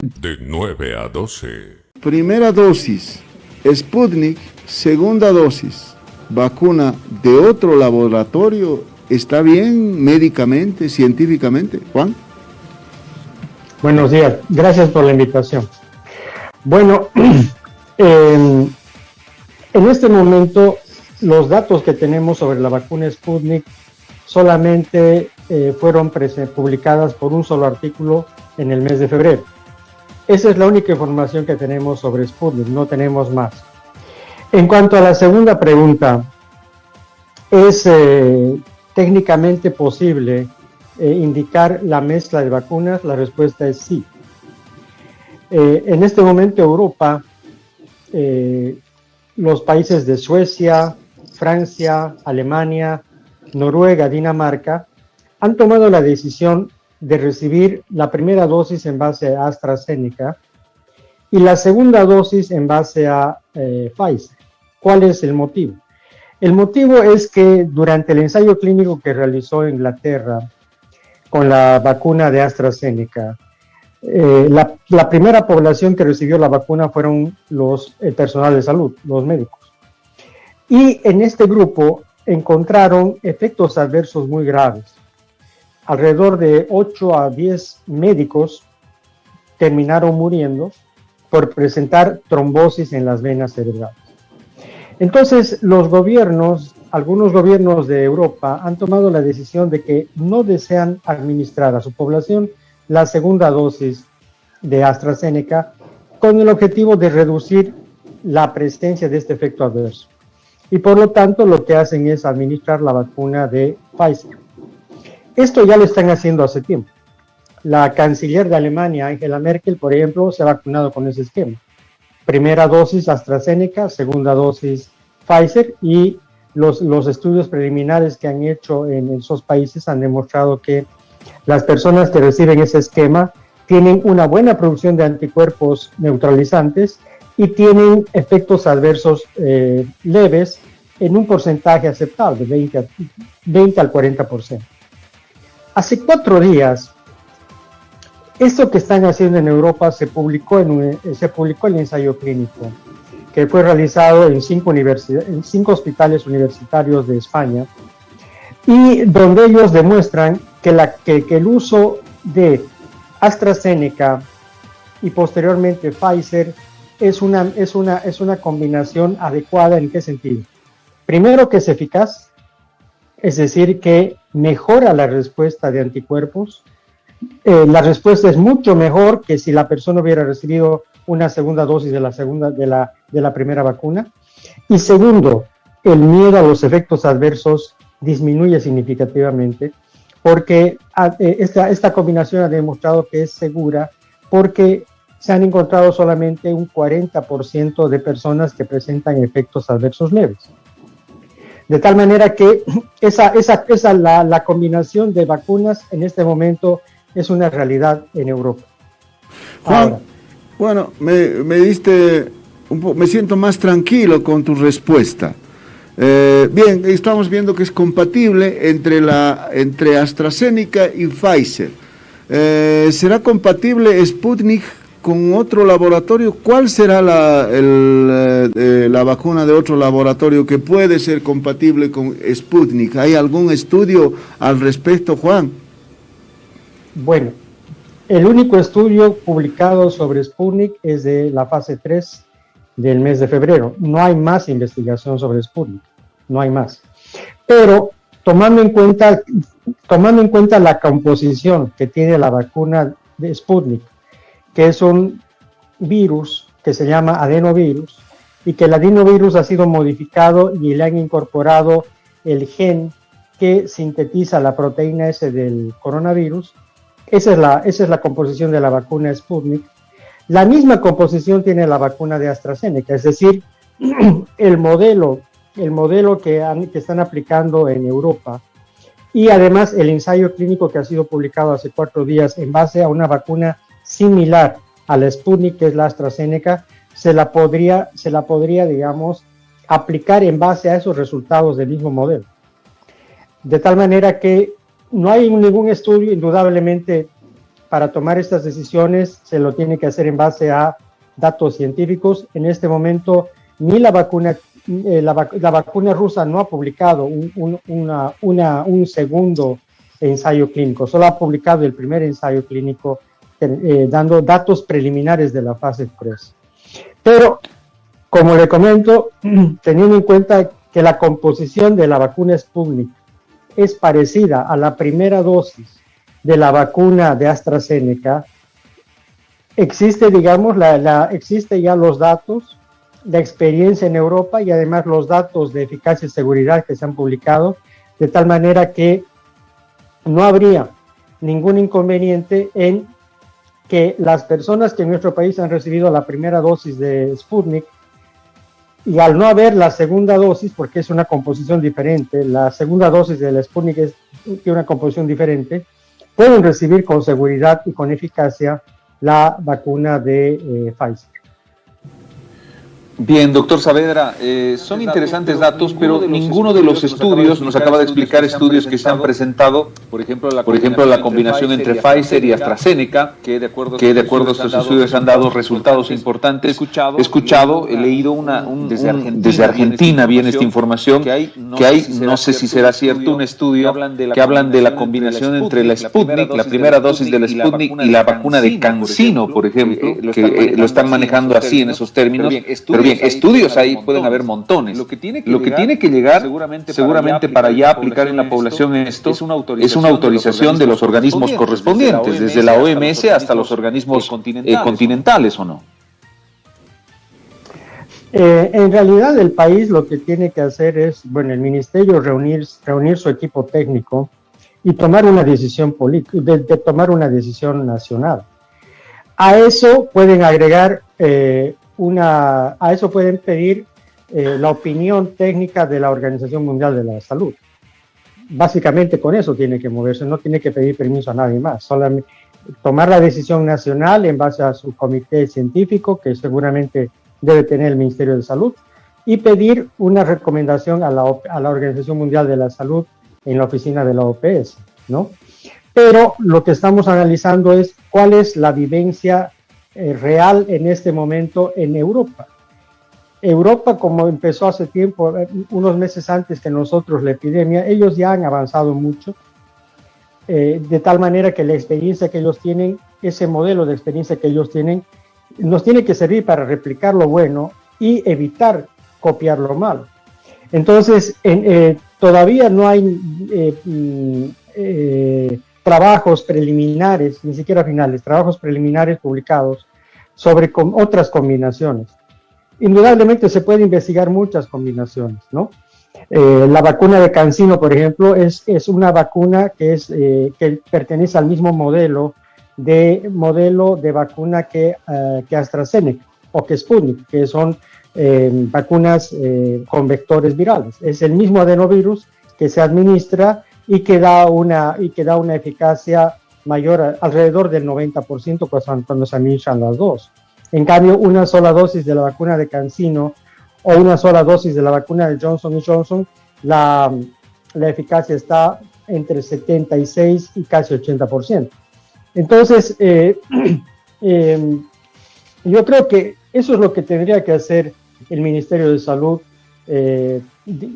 De 9 a 12. Primera dosis, Sputnik. Segunda dosis, vacuna de otro laboratorio. ¿Está bien médicamente, científicamente, Juan? Buenos días, gracias por la invitación. Bueno, en este momento los datos que tenemos sobre la vacuna Sputnik solamente fueron publicadas por un solo artículo en el mes de febrero. Esa es la única información que tenemos sobre Sputnik, no tenemos más. En cuanto a la segunda pregunta, ¿es técnicamente posible indicar la mezcla de vacunas? La respuesta es sí. En este momento Europa, los países de Suecia, Francia, Alemania, Noruega, Dinamarca, han tomado la decisión de recibir la primera dosis en base a AstraZeneca y la segunda dosis en base a Pfizer. ¿Cuál es el motivo? El motivo es que durante el ensayo clínico que realizó Inglaterra con la vacuna de AstraZeneca, la primera población que recibió la vacuna fueron el personal de salud, los médicos. Y en este grupo encontraron efectos adversos muy graves. Alrededor de 8 a 10 médicos terminaron muriendo por presentar trombosis en las venas cerebrales. Entonces, algunos gobiernos de Europa han tomado la decisión de que no desean administrar a su población la segunda dosis de AstraZeneca con el objetivo de reducir la presencia de este efecto adverso. Y por lo tanto, lo que hacen es administrar la vacuna de Pfizer. Esto ya lo están haciendo hace tiempo. La canciller de Alemania, Angela Merkel, por ejemplo, se ha vacunado con ese esquema. Primera dosis AstraZeneca, segunda dosis Pfizer, y los estudios preliminares que han hecho en esos países han demostrado que las personas que reciben ese esquema tienen una buena producción de anticuerpos neutralizantes y tienen efectos adversos leves en un porcentaje aceptable, 20 al 40%. Hace 4 días, esto que están haciendo en Europa se publicó el ensayo clínico que fue realizado en 5 hospitales universitarios de España, y donde ellos demuestran que el uso de AstraZeneca y posteriormente Pfizer es una combinación adecuada. ¿En qué sentido? Primero, que es eficaz, es decir, que mejora la respuesta de anticuerpos. La respuesta es mucho mejor que si la persona hubiera recibido una segunda dosis de la primera vacuna. Y segundo, el miedo a los efectos adversos disminuye significativamente, porque esta combinación ha demostrado que es segura, porque se han encontrado solamente un 40% de personas que presentan efectos adversos leves. De tal manera que la combinación de vacunas en este momento es una realidad en Europa. Juan, ahora, bueno, me siento más tranquilo con tu respuesta. Bien, estamos viendo que es compatible entre AstraZeneca y Pfizer. ¿Será compatible Sputnik con otro laboratorio? ¿Cuál será la vacuna de otro laboratorio que puede ser compatible con Sputnik? ¿Hay algún estudio al respecto, Juan? Bueno, el único estudio publicado sobre Sputnik es de la fase 3 del mes de febrero. No hay más investigación sobre Sputnik, no hay más. Pero tomando en cuenta la composición que tiene la vacuna de Sputnik, que es un virus que se llama adenovirus, y que el adenovirus ha sido modificado y le han incorporado el gen que sintetiza la proteína S del coronavirus. Esa es la composición de la vacuna Sputnik. La misma composición tiene la vacuna de AstraZeneca, es decir, el modelo que están aplicando en Europa, y además el ensayo clínico que ha sido publicado hace 4 días en base a una vacuna similar a la Sputnik, que es la AstraZeneca, se la podría, digamos, aplicar en base a esos resultados del mismo modelo. De tal manera que no hay ningún estudio, indudablemente para tomar estas decisiones se lo tiene que hacer en base a datos científicos. En este momento, ni la vacuna rusa no ha publicado un segundo ensayo clínico, solo ha publicado el primer ensayo clínico dando datos preliminares de la fase 3. Pero, como le comento, teniendo en cuenta que la composición de la vacuna Sputnik es parecida a la primera dosis de la vacuna de AstraZeneca, existe, digamos, existe ya los datos, la experiencia en Europa y además los datos de eficacia y seguridad que se han publicado, de tal manera que no habría ningún inconveniente en que las personas que en nuestro país han recibido la primera dosis de Sputnik, y al no haber la segunda dosis, porque es una composición diferente, la segunda dosis de la Sputnik tiene una composición diferente, pueden recibir con seguridad y con eficacia la vacuna de Pfizer. Bien, doctor Saavedra, son interesantes datos, pero ninguno de los estudios nos acaba de explicar estudios que se han presentado, por ejemplo, la combinación entre Pfizer y AstraZeneca, que de acuerdo a estos estudios han dado resultados importantes. He escuchado, he leído desde Argentina viene esta información, que hay, no sé si será cierto, un estudio que hablan de la combinación entre la Sputnik, la primera dosis de la Sputnik y la vacuna de CanSino, por ejemplo, que lo están manejando así en esos términos. Pero bien, estudios ahí pueden haber montones. Lo que tiene que llegar, seguramente para ya aplicar en la población esto, es una autorización de los organismos correspondientes, desde la OMS hasta los organismos continentales, ¿o no? En realidad el país lo que tiene que hacer es, bueno, el ministerio reunir su equipo técnico y tomar una decisión política, de tomar una decisión nacional. A eso pueden agregar a eso pueden pedir la opinión técnica de la Organización Mundial de la Salud. Básicamente con eso tiene que moverse, no tiene que pedir permiso a nadie más, solamente tomar la decisión nacional en base a su comité científico, que seguramente debe tener el Ministerio de Salud, y pedir una recomendación a la Organización Mundial de la Salud en la oficina de la OPS, ¿no? Pero lo que estamos analizando es cuál es la vivencia real en este momento en Europa. Europa, como empezó hace tiempo, unos meses antes que nosotros la epidemia, ellos ya han avanzado mucho, de tal manera que la experiencia que ellos tienen, ese modelo de experiencia que ellos tienen, nos tiene que servir para replicar lo bueno y evitar copiar lo malo. Entonces, todavía no hay trabajos preliminares, ni siquiera finales, trabajos preliminares publicados sobre otras combinaciones. Indudablemente se puede investigar muchas combinaciones, ¿no? La vacuna de CanSino, por ejemplo, es una vacuna que pertenece al mismo modelo de vacuna que AstraZeneca o que Sputnik, que son vacunas con vectores virales. Es el mismo adenovirus que se administra y que da una eficacia mayor, alrededor del 90% cuando se administran las dos. En cambio, una sola dosis de la vacuna de CanSino o una sola dosis de la vacuna de Johnson & Johnson, la eficacia está entre 76 y casi 80%. Entonces, yo creo que eso es lo que tendría que hacer el Ministerio de Salud,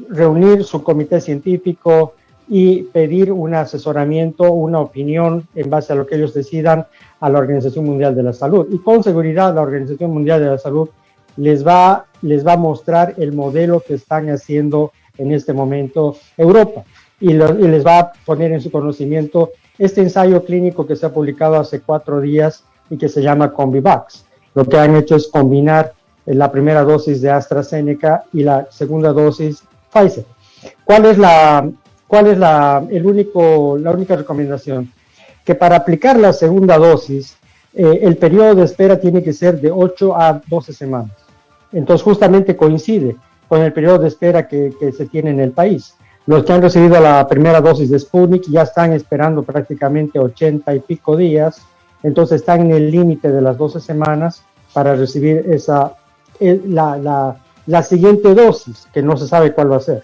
reunir su comité científico y pedir un asesoramiento, una opinión en base a lo que ellos decidan a la Organización Mundial de la Salud. Y con seguridad la Organización Mundial de la Salud les va a mostrar el modelo que están haciendo en este momento Europa y les va a poner en su conocimiento este ensayo clínico que se ha publicado hace 4 días y que se llama CombiVax. Lo que han hecho es combinar la primera dosis de AstraZeneca y la segunda dosis Pfizer. ¿Cuál es la única recomendación? Que para aplicar la segunda dosis, el periodo de espera tiene que ser de 8 a 12 semanas. Entonces, justamente coincide con el periodo de espera que se tiene en el país. Los que han recibido la primera dosis de Sputnik ya están esperando prácticamente 80 y pico días, entonces están en el límite de las 12 semanas para recibir la siguiente dosis, que no se sabe cuál va a ser.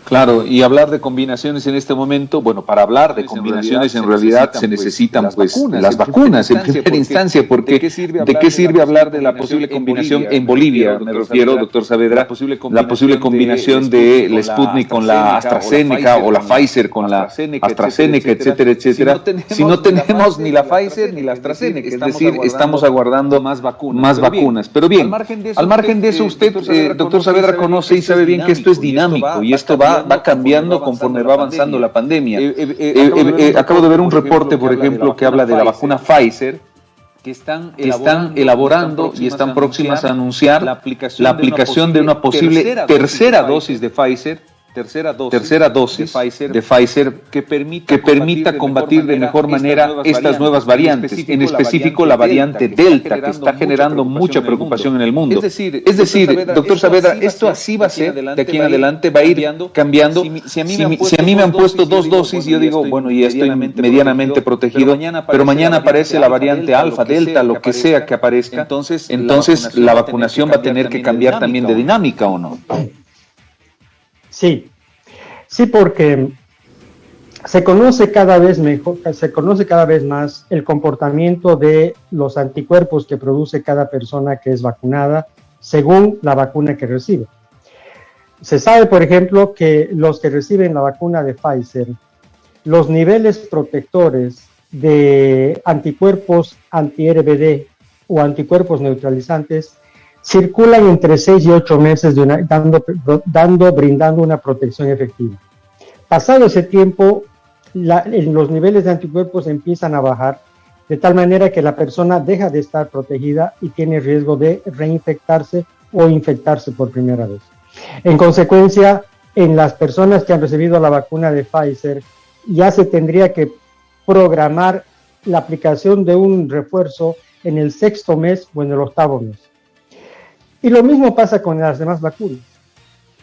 Claro, y hablar de combinaciones en este momento, bueno, para hablar de combinaciones en realidad se necesitan pues las vacunas en primera instancia, porque ¿de qué sirve hablar de la posible combinación en Bolivia? Me refiero, doctor Saavedra, la posible combinación de la Sputnik con la AstraZeneca o la Pfizer con la AstraZeneca, etcétera, etcétera. Si no tenemos ni la Pfizer ni la AstraZeneca, es decir, estamos aguardando más vacunas. Pero bien, al margen de eso, usted, doctor Saavedra, conoce y sabe bien que esto es dinámico y esto va cambiando conforme va avanzando la pandemia. Acabo de ver un reporte, por ejemplo, que habla de la vacuna Pfizer, que están elaborando y están próximas a anunciar la aplicación de una posible tercera dosis de Pfizer, tercera dosis de Pfizer que permita combatir de mejor manera estas nuevas variantes, en específico la variante Delta, que está generando mucha preocupación en el mundo. Es decir, doctor Saavedra, esto así va a ser, de aquí en adelante va a ir cambiando. Si a mí me han puesto 2 dosis, yo digo, bueno, ya estoy medianamente protegido, pero mañana aparece la variante Alfa, Delta, lo que sea que aparezca, entonces la vacunación va a tener que cambiar también de dinámica, ¿o no? Sí, porque se conoce cada vez más el comportamiento de los anticuerpos que produce cada persona que es vacunada según la vacuna que recibe. Se sabe, por ejemplo, que los que reciben la vacuna de Pfizer, los niveles protectores de anticuerpos anti-RBD o anticuerpos neutralizantes circulan entre 6 y 8 meses brindando una protección efectiva. Pasado ese tiempo, los niveles de anticuerpos empiezan a bajar, de tal manera que la persona deja de estar protegida y tiene riesgo de reinfectarse o infectarse por primera vez. En consecuencia, en las personas que han recibido la vacuna de Pfizer, ya se tendría que programar la aplicación de un refuerzo en el 6º mes o en el 8º mes. Y lo mismo pasa con las demás vacunas.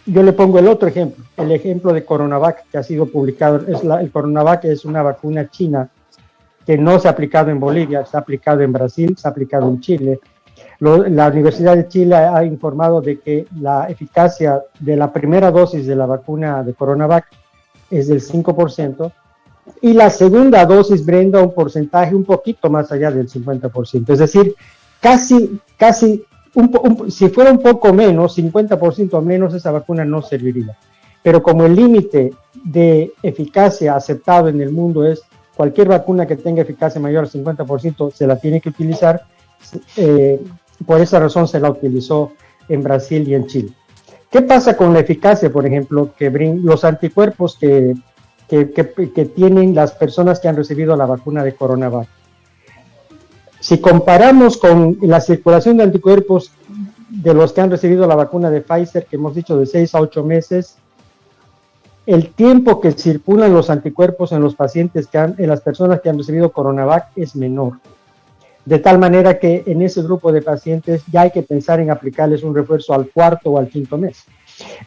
Yo le pongo el otro ejemplo, el ejemplo de Coronavac, que ha sido publicado. El Coronavac es una vacuna china que no se ha aplicado en Bolivia, se ha aplicado en Brasil, se ha aplicado en Chile. La Universidad de Chile ha informado de que la eficacia de la primera dosis de la vacuna de Coronavac es del 5%, y la segunda dosis brinda un porcentaje un poquito más allá del 50%. Es decir, casi si fuera un poco menos, 50% menos, esa vacuna no serviría. Pero como el límite de eficacia aceptado en el mundo es cualquier vacuna que tenga eficacia mayor al 50% se la tiene que utilizar, por esa razón se la utilizó en Brasil y en Chile. ¿Qué pasa con la eficacia, por ejemplo, los anticuerpos que tienen las personas que han recibido la vacuna de Coronavac? Si comparamos con la circulación de anticuerpos de los que han recibido la vacuna de Pfizer, que hemos dicho de 6 a 8 meses, el tiempo que circulan los anticuerpos en los pacientes en las personas que han recibido Coronavac es menor. De tal manera que en ese grupo de pacientes ya hay que pensar en aplicarles un refuerzo al 4º o al 5º mes.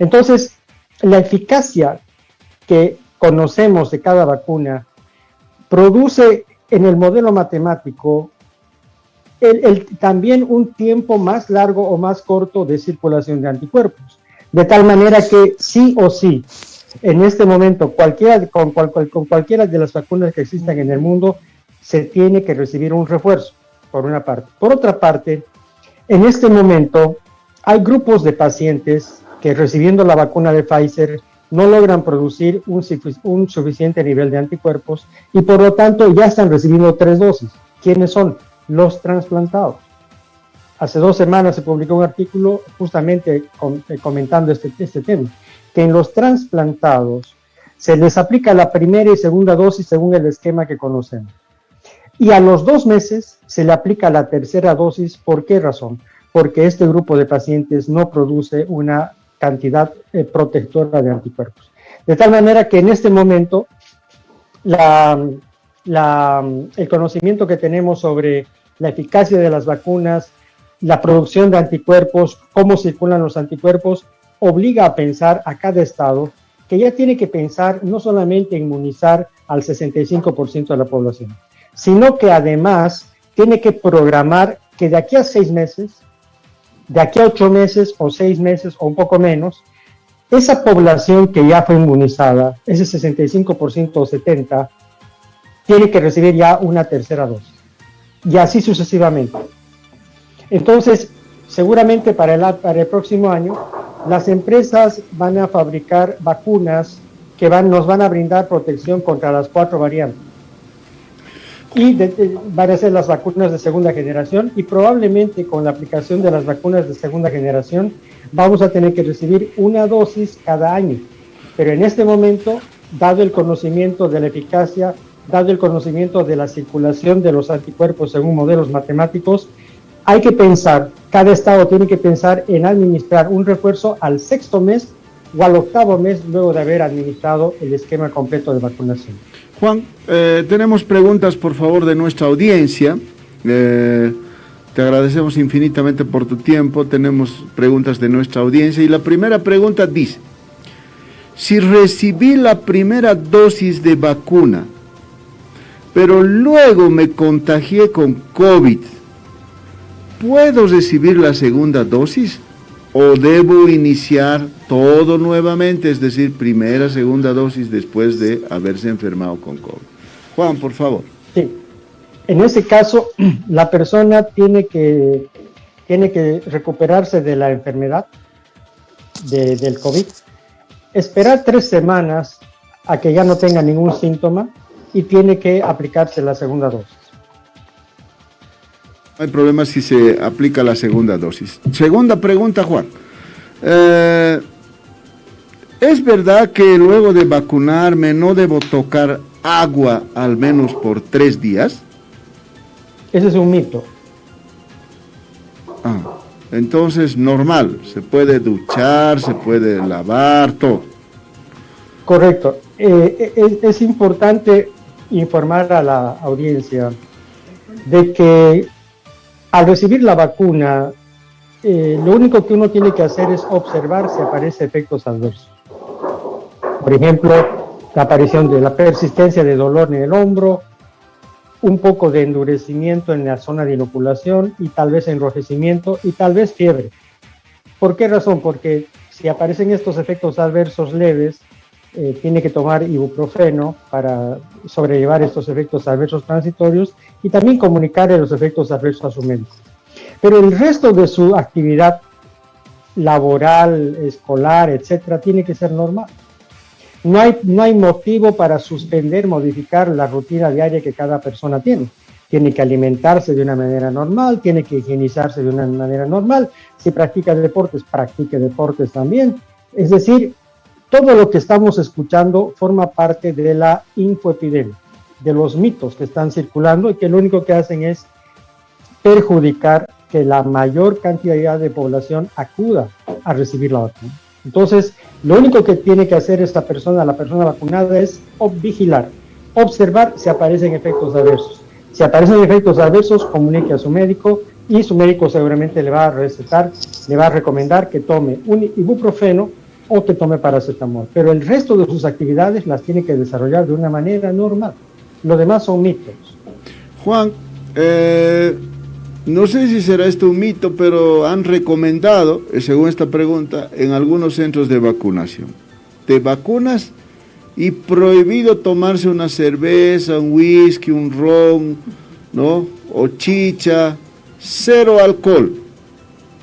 Entonces, la eficacia que conocemos de cada vacuna produce en el modelo matemático también un tiempo más largo o más corto de circulación de anticuerpos. De tal manera que sí o sí, en este momento, con cualquiera de las vacunas que existan en el mundo, se tiene que recibir un refuerzo, por una parte. Por otra parte, en este momento hay grupos de pacientes que recibiendo la vacuna de Pfizer no logran producir un suficiente nivel de anticuerpos y por lo tanto ya están recibiendo 3 dosis. ¿Quiénes son? Los trasplantados. Hace 2 semanas se publicó un artículo justamente comentando este tema, que en los trasplantados se les aplica la primera y segunda dosis según el esquema que conocemos. Y a los 2 meses se le aplica la tercera dosis. ¿Por qué razón? Porque este grupo de pacientes no produce una cantidad protectora de anticuerpos. De tal manera que en este momento el conocimiento que tenemos sobre la eficacia de las vacunas, la producción de anticuerpos, cómo circulan los anticuerpos, obliga a pensar a cada estado que ya tiene que pensar no solamente en inmunizar al 65% de la población, sino que además tiene que programar que de aquí a 6 meses, de aquí a 8 meses o 6 meses o un poco menos, esa población que ya fue inmunizada, ese 65% o 70%, tiene que recibir ya una tercera dosis, y así sucesivamente. Entonces, seguramente para el próximo año, las empresas van a fabricar vacunas que nos van a brindar protección contra las 4 variantes. Y van a ser las vacunas de segunda generación, y probablemente con la aplicación de las vacunas de segunda generación vamos a tener que recibir una dosis cada año. Pero en este momento, dado el conocimiento de la eficacia, dado el conocimiento de la circulación de los anticuerpos según modelos matemáticos, hay que pensar, cada estado tiene que pensar en administrar un refuerzo al 6º mes o al 8º mes luego de haber administrado el esquema completo de vacunación. Juan, tenemos preguntas, por favor, de nuestra audiencia. Te agradecemos infinitamente por tu tiempo. Tenemos preguntas de nuestra audiencia y la primera pregunta dice: si recibí la primera dosis de vacuna, pero luego me contagié con COVID, ¿puedo recibir la segunda dosis o debo iniciar todo nuevamente, es decir, primera, segunda dosis después de haberse enfermado con COVID? Juan, por favor. Sí, en ese caso la persona tiene que recuperarse de la enfermedad del COVID, esperar 3 semanas a que ya no tenga ningún síntoma y tiene que aplicarse la segunda dosis. No hay problema si se aplica la segunda dosis. Segunda pregunta, Juan. ¿Es verdad que luego de vacunarme no debo tocar agua al menos por 3 días? Ese es un mito. Entonces, normal, se puede duchar, se puede lavar, todo. Correcto. Es importante informar a la audiencia de que al recibir la vacuna, lo único que uno tiene que hacer es observar si aparecen efectos adversos. Por ejemplo, la aparición de la persistencia de dolor en el hombro, un poco de endurecimiento en la zona de inoculación y tal vez enrojecimiento y tal vez fiebre. ¿Por qué razón? Porque si aparecen estos efectos adversos leves, tiene que tomar ibuprofeno para sobrellevar estos efectos adversos transitorios y también comunicarle los efectos adversos a su médico. Pero el resto de su actividad laboral, escolar, etcétera, tiene que ser normal. No hay motivo para suspender, modificar la rutina diaria que cada persona tiene. Tiene que alimentarse de una manera normal, tiene que higienizarse de una manera normal. Si practica deportes, practique deportes también. Es decir, todo lo que estamos escuchando forma parte de la infoepidemia, de los mitos que están circulando y que lo único que hacen es perjudicar que la mayor cantidad de población acuda a recibir la vacuna. Entonces, lo único que tiene que hacer esta persona, la persona vacunada, es vigilar, observar si aparecen efectos adversos. Si aparecen efectos adversos, comunique a su médico y su médico seguramente le va a recetar, le va a recomendar que tome un ibuprofeno o que tome paracetamol. Pero el resto de sus actividades las tiene que desarrollar de una manera normal. Lo demás son mitos. Juan, no sé si será esto un mito, pero han recomendado, según esta pregunta, en algunos centros de vacunación. Te vacunas y prohibido tomarse una cerveza, un whisky, un ron, ¿no? O chicha, 0 alcohol.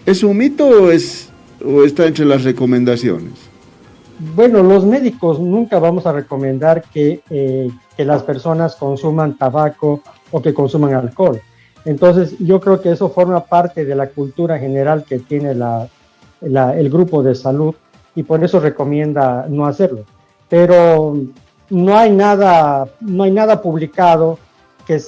¿Es un mito o está entre las recomendaciones? Bueno, los médicos nunca vamos a recomendar que las personas consuman tabaco o que consuman alcohol. Entonces, yo creo que eso forma parte de la cultura general que tiene el grupo de salud y por eso recomienda no hacerlo. Pero no hay nada publicado que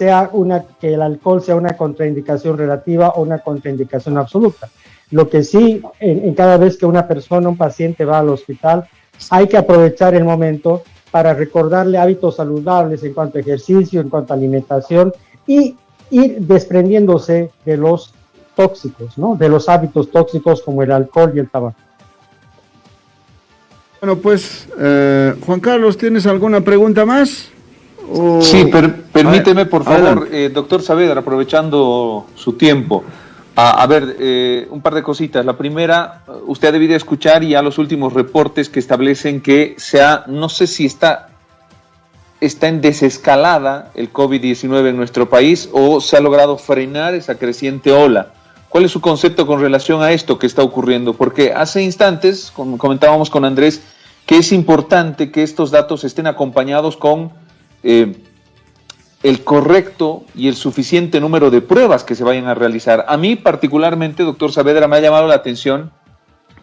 el alcohol sea una contraindicación relativa o una contraindicación absoluta. Lo que sí, en cada vez que un paciente va al hospital, hay que aprovechar el momento para recordarle hábitos saludables en cuanto a ejercicio, en cuanto a alimentación y ir desprendiéndose de los tóxicos, ¿no? De los hábitos tóxicos como el alcohol y el tabaco. Bueno, pues, Juan Carlos, ¿tienes alguna pregunta más? Sí, permíteme, por favor, doctor Saavedra, aprovechando su tiempo. A ver, un par de cositas. La primera, usted ha debido escuchar ya los últimos reportes que establecen que no sé si está en desescalada el COVID-19 en nuestro país o se ha logrado frenar esa creciente ola. ¿Cuál es su concepto con relación a esto que está ocurriendo? Porque hace instantes comentábamos con Andrés que es importante que estos datos estén acompañados con el correcto y el suficiente número de pruebas que se vayan a realizar. A mí particularmente, doctor Saavedra, me ha llamado la atención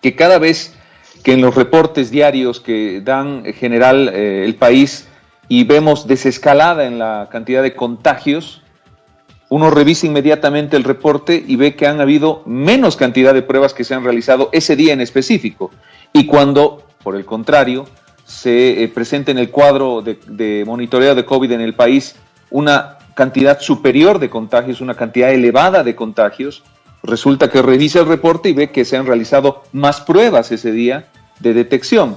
que cada vez que en los reportes diarios que dan en general el país y vemos desescalada en la cantidad de contagios, uno revisa inmediatamente el reporte y ve que han habido menos cantidad de pruebas que se han realizado ese día en específico. Y cuando, por el contrario, se presenta en el cuadro de monitoreo de COVID en el país una cantidad superior de contagios, una cantidad elevada de contagios, resulta que revisa el reporte y ve que se han realizado más pruebas ese día de detección.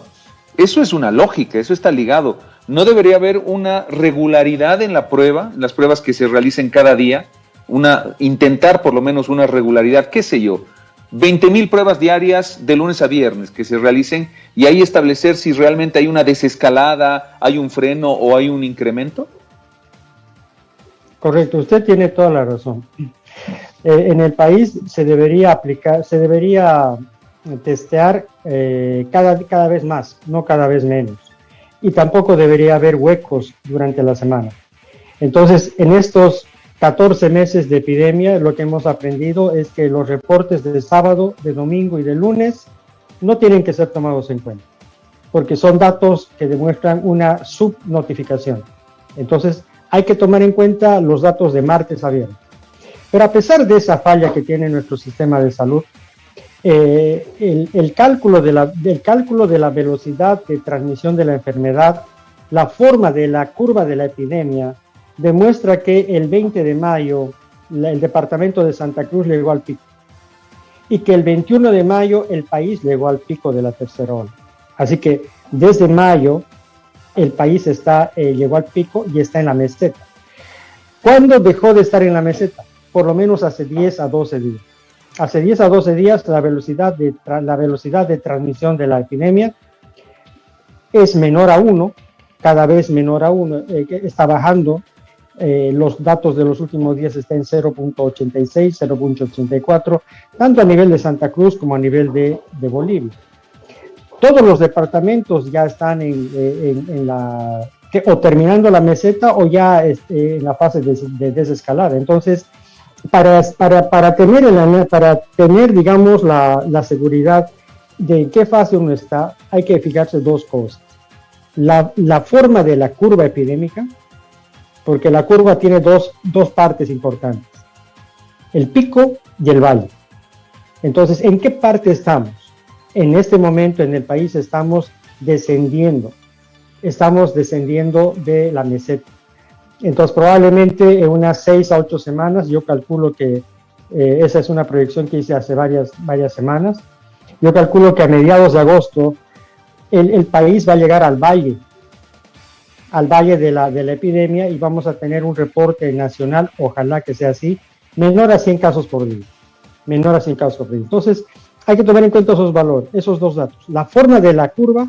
Eso es una lógica, eso está ligado. ¿No debería haber una regularidad en la prueba, en las pruebas que se realicen cada día? Intentar por lo menos una regularidad, qué sé yo, 20,000 pruebas diarias de lunes a viernes que se realicen y ahí establecer si realmente hay una desescalada, hay un freno o hay un incremento? Correcto, usted tiene toda la razón. En el país se debería testear cada vez más, no cada vez menos. Y tampoco debería haber huecos durante la semana. Entonces, en estos 14 meses de epidemia, lo que hemos aprendido es que los reportes de sábado, de domingo y de lunes no tienen que ser tomados en cuenta, porque son datos que demuestran una subnotificación. Entonces, hay que tomar en cuenta los datos de martes a viernes. Pero a pesar de esa falla que tiene nuestro sistema de salud, el cálculo de la velocidad de transmisión de la enfermedad, la forma de la curva de la epidemia, demuestra que el 20 de mayo el departamento de Santa Cruz llegó al pico y que el 21 de mayo el país llegó al pico de la tercera ola. Así que desde mayo el país llegó al pico y está en la meseta. ¿Cuándo dejó de estar en la meseta? Por lo menos hace 10 a 12 días. Hace 10 a 12 días la velocidad de transmisión de la epidemia es menor a 1, cada vez menor a 1, está bajando. Los datos de los últimos días están en 0.86, 0.84, tanto a nivel de Santa Cruz como a nivel de Bolivia. Todos los departamentos ya están o terminando la meseta o ya en la fase de desescalada. Entonces, para tener, digamos, la seguridad de en qué fase uno está, hay que fijarse dos cosas. La forma de la curva epidémica, porque la curva tiene dos partes importantes, el pico y el valle. Entonces, ¿en qué parte estamos? En este momento en el país estamos descendiendo de la meseta. Entonces, probablemente en unas 6 a 8 semanas, yo calculo que esa es una proyección que hice hace varias semanas, yo calculo que a mediados de agosto el país va a llegar al valle de la epidemia y vamos a tener un reporte nacional, ojalá que sea así, menor a 100 casos por día. Entonces, hay que tomar en cuenta esos valores, esos dos datos, la forma de la curva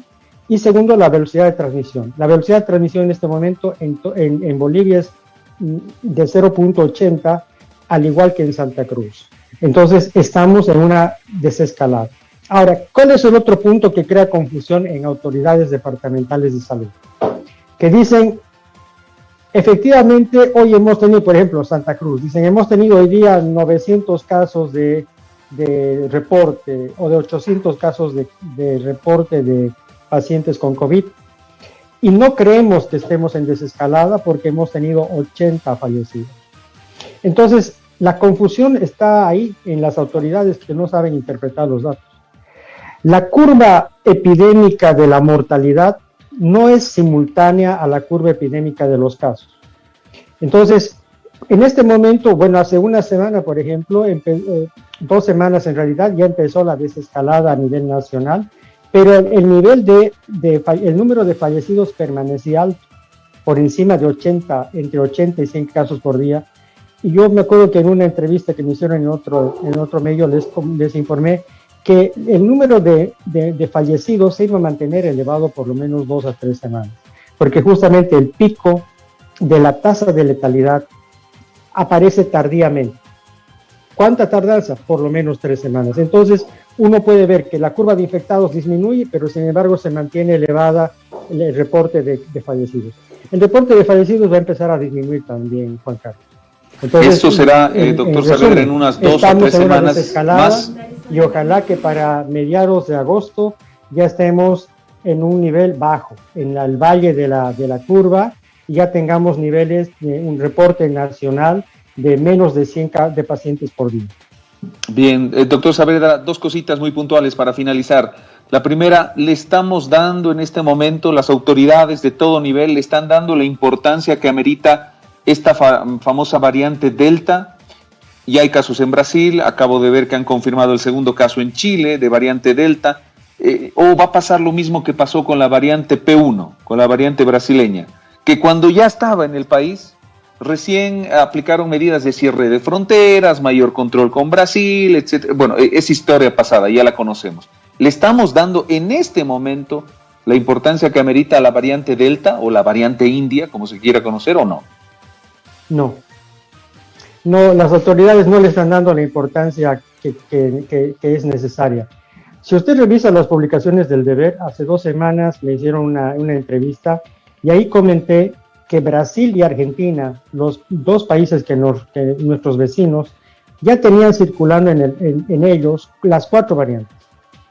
y segundo, la velocidad de transmisión. La velocidad de transmisión en este momento en Bolivia es de 0.80, al igual que en Santa Cruz. Entonces, estamos en una desescalada. Ahora, ¿cuál es el otro punto que crea confusión en autoridades departamentales de salud? Que dicen, efectivamente, hoy hemos tenido, por ejemplo, Santa Cruz, dicen, hemos tenido hoy día 900 casos de reporte o de 800 casos de reporte de pacientes con COVID. Y no creemos que estemos en desescalada porque hemos tenido 80 fallecidos. Entonces, la confusión está ahí en las autoridades que no saben interpretar los datos. La curva epidémica de la mortalidad no es simultánea a la curva epidémica de los casos. Entonces, en este momento, bueno, hace una semana, por ejemplo, 2 semanas en realidad, ya empezó la desescalada a nivel nacional, pero el nivel el número de fallecidos permanecía alto, por encima de 80, entre 80 y 100 casos por día, y yo me acuerdo que en una entrevista que me hicieron en otro medio les informé que el número de fallecidos se iba a mantener elevado por lo menos 2 a 3 semanas, porque justamente el pico de la tasa de letalidad aparece tardíamente. ¿Cuánta tardanza? Por lo menos 3 semanas. Entonces, uno puede ver que la curva de infectados disminuye, pero sin embargo se mantiene elevada el reporte de fallecidos. El reporte de fallecidos va a empezar a disminuir también, Juan Carlos. Entonces, esto será, doctor Saavedra, en unas 2 o 3 semanas más. Y ojalá que para mediados de agosto ya estemos en un nivel bajo, en el valle de la curva, y ya tengamos niveles de un reporte nacional de menos de 100 de pacientes por día. Bien, doctor Saavedra, 2 cositas muy puntuales para finalizar. La primera, le estamos dando en este momento, las autoridades de todo nivel le están dando la importancia que amerita esta famosa variante Delta. Ya hay casos en Brasil, acabo de ver que han confirmado el segundo caso en Chile de variante Delta, o va a pasar lo mismo que pasó con la variante P1, con la variante brasileña, que cuando ya estaba en el país, recién aplicaron medidas de cierre de fronteras, mayor control con Brasil, etc. Bueno, es historia pasada, ya la conocemos. Le estamos dando en este momento la importancia que amerita la variante Delta o la variante India, como se quiera conocer, ¿o no? No, las autoridades no le están dando la importancia que es necesaria. Si usted revisa las publicaciones del Deber, hace 2 semanas me hicieron una entrevista y ahí comenté que Brasil y Argentina, los 2 países que nuestros vecinos, ya tenían circulando en ellos las 4 variantes: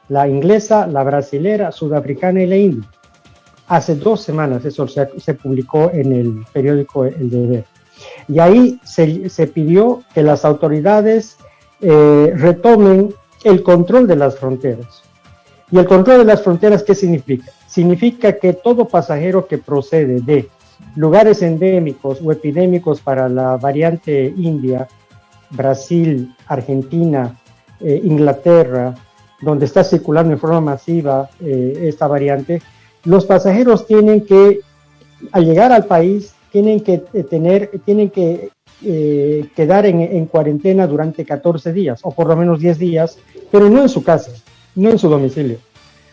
la inglesa, la brasilera, sudafricana y la india. Hace 2 semanas eso se publicó en el periódico El Deber. Y ahí se pidió que las autoridades retomen el control de las fronteras. ¿Y el control de las fronteras qué significa? Significa que todo pasajero que procede de lugares endémicos o epidémicos para la variante India, Brasil, Argentina, Inglaterra, donde está circulando en forma masiva esta variante, los pasajeros tienen que, al llegar al país, tienen que quedar en cuarentena durante 14 días, o por lo menos 10 días, pero no en su casa, no en su domicilio.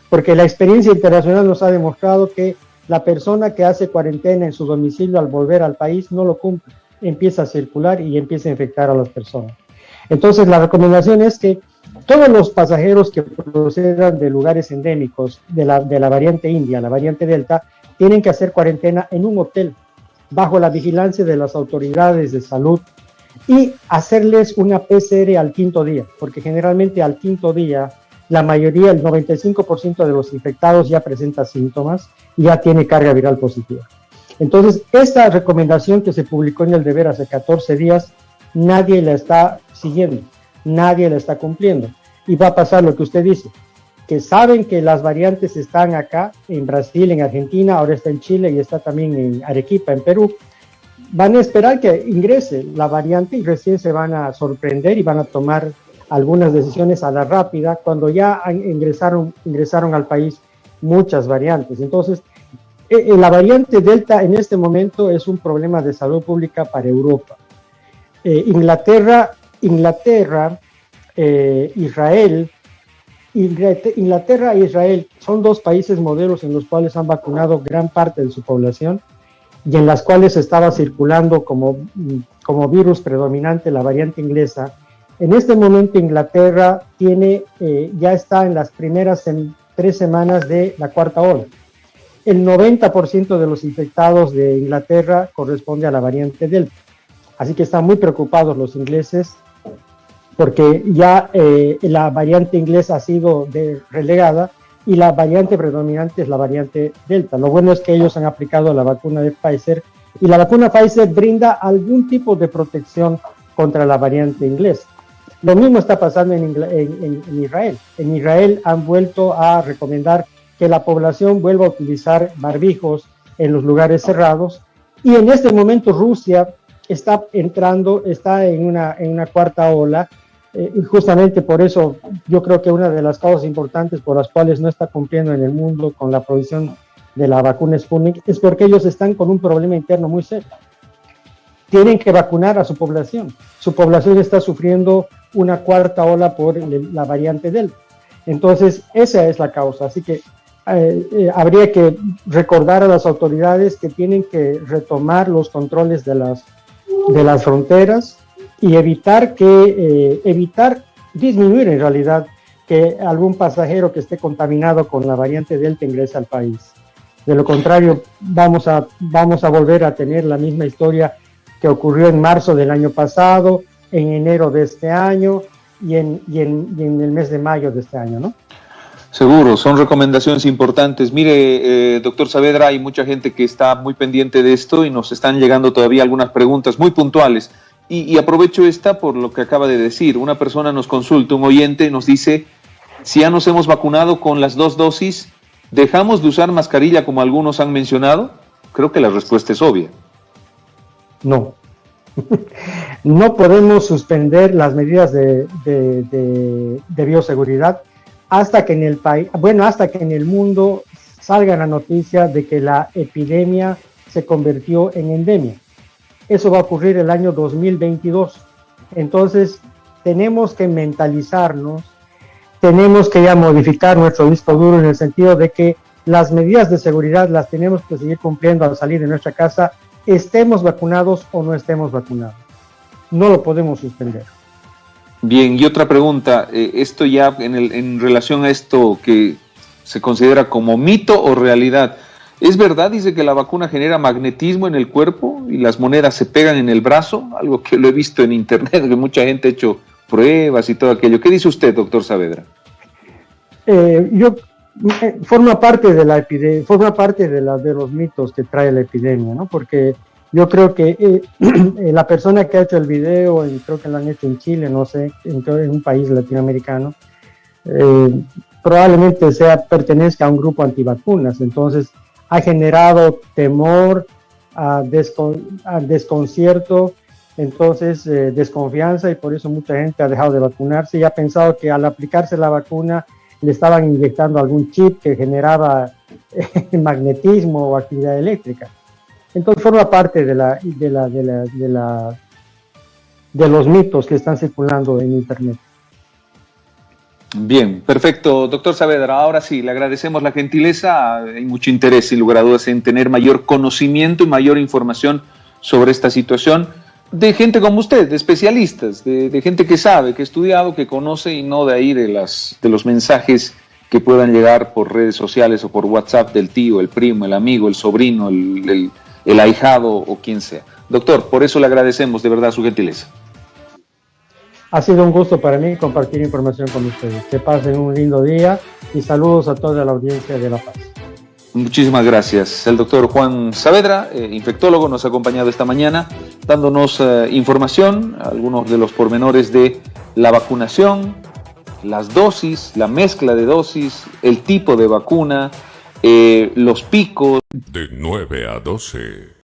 Porque la experiencia internacional nos ha demostrado que la persona que hace cuarentena en su domicilio al volver al país no lo cumple, empieza a circular y empieza a infectar a las personas. Entonces, la recomendación es que todos los pasajeros que procedan de lugares endémicos de la variante India, la variante Delta, tienen que hacer cuarentena en un hotel, bajo la vigilancia de las autoridades de salud, y hacerles una PCR al 5.º día, porque generalmente al 5.º día la mayoría, el 95% de los infectados ya presenta síntomas y ya tiene carga viral positiva. Entonces, esta recomendación que se publicó en El Deber hace 14 días, nadie la está siguiendo, nadie la está cumpliendo, y va a pasar lo que usted dice, que saben que las variantes están acá, en Brasil, en Argentina, ahora está en Chile y está también en Arequipa, en Perú. Van a esperar que ingrese la variante y recién se van a sorprender y van a tomar algunas decisiones a la rápida cuando ya ingresaron al país muchas variantes. Entonces, la variante Delta en este momento es un problema de salud pública para Europa. Inglaterra, Israel e Israel son 2 países modelos en los cuales han vacunado gran parte de su población y en las cuales estaba circulando como virus predominante la variante inglesa. En este momento Inglaterra ya está en las primeras 3 semanas de la 4ª ola. El 90% de los infectados de Inglaterra corresponde a la variante Delta. Así que están muy preocupados los ingleses porque ya la variante inglesa ha sido relegada y la variante predominante es la variante Delta. Lo bueno es que ellos han aplicado la vacuna de Pfizer y la vacuna Pfizer brinda algún tipo de protección contra la variante inglesa. Lo mismo está pasando en Israel. En Israel han vuelto a recomendar que la población vuelva a utilizar barbijos en los lugares cerrados y en este momento Rusia está en una 4ª ola. Y justamente por eso yo creo que una de las causas importantes por las cuales no está cumpliendo en el mundo con la provisión de la vacuna Sputnik es porque ellos están con un problema interno muy serio. tienen que vacunar a su población. Su población está sufriendo una cuarta ola por la variante Delta. Entonces, esa es la causa. Así que habría que recordar a las autoridades que tienen que retomar los controles de las fronteras y evitar disminuir en realidad que algún pasajero que esté contaminado con la variante Delta ingrese al país. De lo contrario, vamos a volver a tener la misma historia que ocurrió en marzo del año pasado, en enero de este año y en el mes de mayo de este año, ¿no? Seguro, son recomendaciones importantes. Mire, doctor Saavedra, hay mucha gente que está muy pendiente de esto y nos están llegando todavía algunas preguntas muy puntuales. Y aprovecho esta por lo que acaba de decir. Una persona nos consulta, un oyente nos dice, si ya nos hemos vacunado con las 2 dosis, ¿dejamos de usar mascarilla como algunos han mencionado? Creo que la respuesta es obvia. No. No podemos suspender las medidas de bioseguridad hasta que hasta que en el mundo salga la noticia de que la epidemia se convirtió en endemia. Eso va a ocurrir el año 2022. Entonces, tenemos que mentalizarnos, tenemos que ya modificar nuestro disco duro en el sentido de que las medidas de seguridad las tenemos que seguir cumpliendo al salir de nuestra casa, estemos vacunados o no estemos vacunados. No lo podemos suspender. Bien, y otra pregunta, esto ya en relación a esto que se considera como mito o realidad, ¿es verdad? Dice que la vacuna genera magnetismo en el cuerpo y las monedas se pegan en el brazo, algo que lo he visto en internet, que mucha gente ha hecho pruebas y todo aquello. ¿Qué dice usted, doctor Saavedra? Forma parte de la epidemia, forma parte de los mitos que trae la epidemia, ¿no? Porque yo creo que la persona que ha hecho el video, y creo que lo han hecho en Chile, no sé, en un país latinoamericano, probablemente pertenezca a un grupo antivacunas. Entonces ha generado temor, desconcierto, entonces desconfianza, y por eso mucha gente ha dejado de vacunarse y ha pensado que al aplicarse la vacuna le estaban inyectando algún chip que generaba magnetismo o actividad eléctrica. Entonces forma parte de los mitos que están circulando en internet. Bien, perfecto, doctor Saavedra. Ahora sí, le agradecemos la gentileza. Hay mucho interés, sin lugar a dudas, en tener mayor conocimiento y mayor información sobre esta situación de gente como usted, de especialistas, de gente que sabe, que ha estudiado, que conoce, y no de ahí de los mensajes que puedan llegar por redes sociales o por WhatsApp del tío, el primo, el amigo, el sobrino, el ahijado o quien sea. Doctor, por eso le agradecemos de verdad su gentileza. Ha sido un gusto para mí compartir información con ustedes. Que pasen un lindo día y saludos a toda la audiencia de La Paz. Muchísimas gracias. El doctor Juan Saavedra, infectólogo, nos ha acompañado esta mañana dándonos información, algunos de los pormenores de la vacunación, las dosis, la mezcla de dosis, el tipo de vacuna, los picos. De 9 a 12.